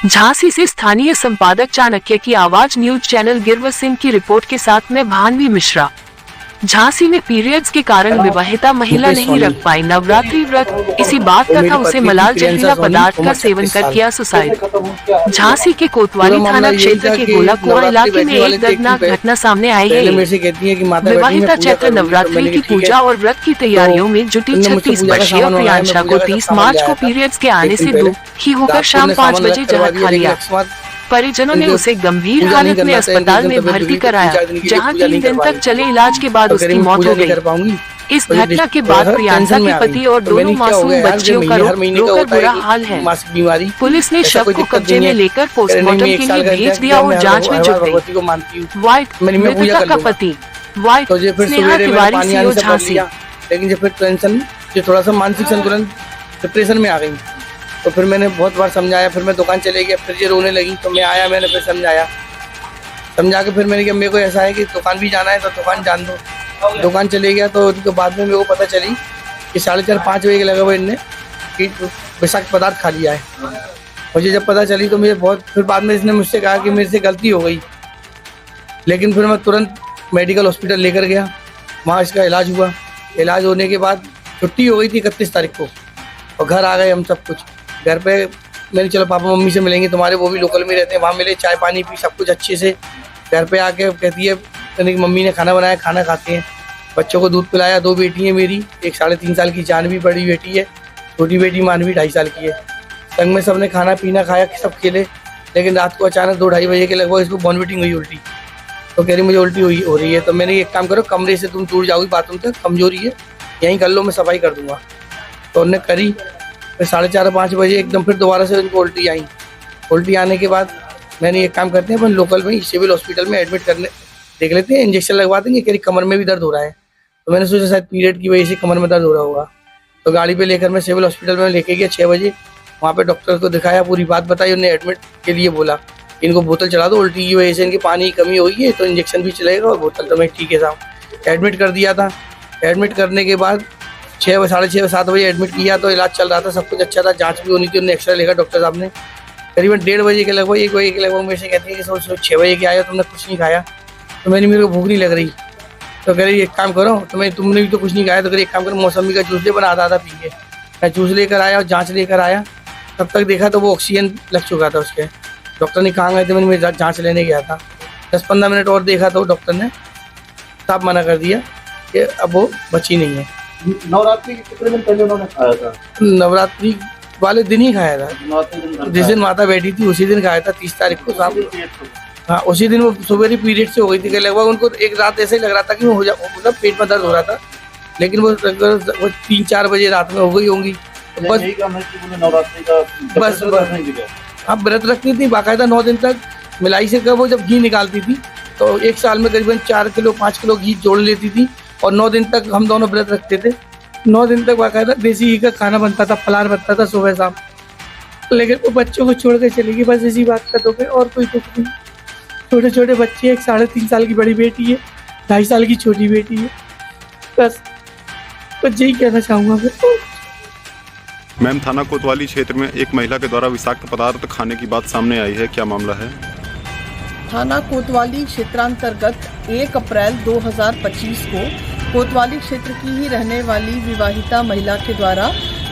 झांसी से स्थानीय संपादक चाणक्य की आवाज न्यूज चैनल गिरवर सिंह की रिपोर्ट के साथ मैं भानवी मिश्रा। झांसी में पीरियड्स के कारण विवाहिता महिला नहीं रख पाई नवरात्रि व्रत, इसी बात का था उसे मलाल जहरीला पदार्थ का सेवन कर किया सुसाइड। झांसी के कोतवाली थाना क्षेत्र के गोला कुआं इलाके में एक दर्दनाक घटना सामने आई है। विवाहिता चैत्र नवरात्रि की पूजा और व्रत की तैयारियों में जुटी 36 वर्षीय प्रियांशा को 30 मार्च को पीरियड्स के आने से दुखी होकर शाम 5 बजे जहर खा लिया। परिजनों ने उसे गंभीर हालत में अस्पताल में भर्ती कराया, जहां 3 दिन तक चले इलाज के बाद उसकी मौत हो गई। इस घटना के बाद प्रियांशा के पति और दोनों मासूम बच्चियों का रोकर बुरा हाल है। पुलिस ने शव को कब्जे में लेकर पोस्टमार्टम के लिए भेज दिया और जांच में जुट गई। मृतका का पति स्नेहा तिवारी सीओ झांसी। लेकिन जब फिर टेंशन थोड़ा सा मानसिक संतुलन डिप्रेशन में आ गई, तो फिर मैंने बहुत बार समझाया। फिर मैं दुकान चले गया, फिर ये रोने लगी तो मैं आया, मैंने फिर समझा के फिर मैंने कहा मेरे को ऐसा है कि दुकान भी जाना है तो दुकान जान दो। दुकान चले गया तो उसके बाद में मेरे को पता चली कि 4:30-5 बजे के लगे हुए इनने कि विषाक्त पदार्थ खा लिया है। मुझे जब पता चली तो मुझे बहुत, फिर बाद में इसने मुझसे कहा कि मेरे से गलती हो गई। लेकिन फिर मैं तुरंत मेडिकल हॉस्पिटल लेकर गया, वहाँ इसका इलाज हुआ। इलाज होने के बाद छुट्टी हो गई थी 31 तारीख को, और घर आ गए हम सब कुछ। घर पे मैंने चलो पापा मम्मी से मिलेंगे तुम्हारे, वो भी लोकल में रहते हैं, वहाँ मिले, चाय पानी पी, सब कुछ अच्छे से। घर पे आके कहती है कि मम्मी ने खाना बनाया, खाना खाते हैं। बच्चों को दूध पिलाया। 2 बेटी हैं मेरी, एक 3.5 साल की जानवी बड़ी बेटी है, छोटी बेटी मानवी 2.5 साल की है। संग में सबने खाना पीना खाया, सब खेले। लेकिन रात को अचानक 2-2:30 बजे के लगभग इसको वॉमिटिंग हुई, उल्टी। तो कह रही मुझे उल्टी हो रही है। तो मैंने एक काम करो, कमरे से तुम दूर जाओगी, बाथरूम तक कमजोरी है, यहीं कर लो, मैं सफाई कर दूंगा। तो उन्होंने करी। फिर 4:30-5 बजे एकदम फिर दोबारा से उनको उल्टी आई। उल्टी आने के बाद मैंने एक काम करते हैं, अपन लोकल में सिविल हॉस्पिटल में एडमिट करने देख लेते हैं, इंजेक्शन लगवा देंगे। कह रही कमर में भी दर्द हो रहा है। तो मैंने सोचा शायद पीरियड की वजह से कमर में दर्द हो रहा होगा। तो गाड़ी पे लेकर मैं सिविल हॉस्पिटल में लेके गया 6 बजे। वहाँ पे डॉक्टर को दिखाया, पूरी बात बताई। उन्हें एडमिट के लिए बोला, इनको बोतल चला दो, उल्टी की वजह से इनकी पानी की कमी हुई है, तो इंजेक्शन भी चलेगा और बोतल। तो मैं ठीक है साहब, एडमिट कर दिया था। एडमिट करने के बाद 6, 6:30-7 बजे एडमिट किया, तो इलाज चल रहा था, सब कुछ अच्छा था, जांच भी होनी थी। उन्होंने एक्सरे लेकर डॉक्टर साहब ने करीबन 1:30 बजे के लगभग, 1 बजे के लगभग मेरे से कहती है कि 6 बजे के आया, तुमने कुछ नहीं खाया। तो मेरे को भूख नहीं लग रही। तो कह रही एक काम करो, तुमने भी तो कुछ नहीं खाया, तो कह रही एक काम करो, मौसमी का जूस ले, बना आधा पी के। मैं जूस लेकर आया और जाँच लेकर आया। तब तक देखा तो वो ऑक्सीजन लग चुका था उसके। डॉक्टर ने कहाँ गए थे, मैंने जाँच लेने गया था। 10-15 मिनट और देखा तो डॉक्टर ने साफ मना कर दिया कि अब वो बची नहीं है। नवरात्रि के कितने दिन पहले उन्होंने खाया था? नवरात्रि वाले दिन ही खाया था, जिस दिन माता बैठी थी उसी दिन खाया था, 30 तारीख को शाम। हाँ, उसी दिन वो सुबह ही पीरियड से हो गई थी। लगभग उनको एक रात ऐसे ही लग रहा था कि मतलब पेट में दर्द हो रहा था, लेकिन वो 3-4 बजे रात में हो गई होंगी। बस हाँ, व्रत रखती थी बाकायदा 9 दिन तक। मिलाई से वो जब घी निकालती थी तो 1 साल में करीबन 4 किलो 5 किलो घी जोड़ लेती थी, और 9 दिन तक हम दोनों व्रत रखते थे। 9 दिन तक बाकायदा देसी घी का खाना बनता था, फलार बनता था सुबह शाम। लेकिन वो बच्चों को छोड़ के चली गई, बस इसी बात का दुख है, और कोई दुख नहीं। छोटे छोटे बच्चे, एक 3.5 साल की बड़ी बेटी है, 2.5 साल की छोटी बेटी है। बस यही कहना चाहूँगा मैं। मैम, थाना कोतवाली क्षेत्र में एक महिला के द्वारा विषाक्त पदार्थ खाने की बात सामने आई है, क्या मामला है? थाना कोतवाली क्षेत्रांतर्गत 1 अप्रैल 2025 को कोतवाली क्षेत्र की ही रहने वाली विवाहिता महिला के द्वारा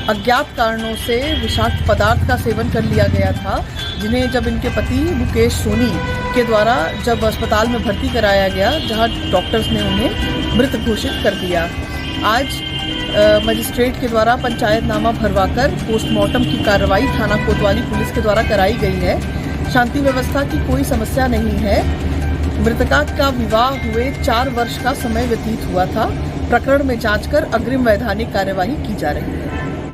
अज्ञात कारणों से विषाक्त पदार्थ का सेवन कर लिया गया था, जिन्हें जब इनके पति मुकेश सोनी के द्वारा जब अस्पताल में भर्ती कराया गया, जहां डॉक्टर्स ने उन्हें मृत घोषित कर दिया। आज मजिस्ट्रेट के द्वारा पंचायतनामा भरवाकर पोस्टमार्टम की कार्रवाई थाना कोतवाली पुलिस के द्वारा कराई गई है। शांति व्यवस्था की कोई समस्या नहीं है। मृतका का विवाह हुए 4 वर्ष का समय व्यतीत हुआ था। प्रकरण में जांच कर अग्रिम वैधानिक कार्यवाही की जा रही है।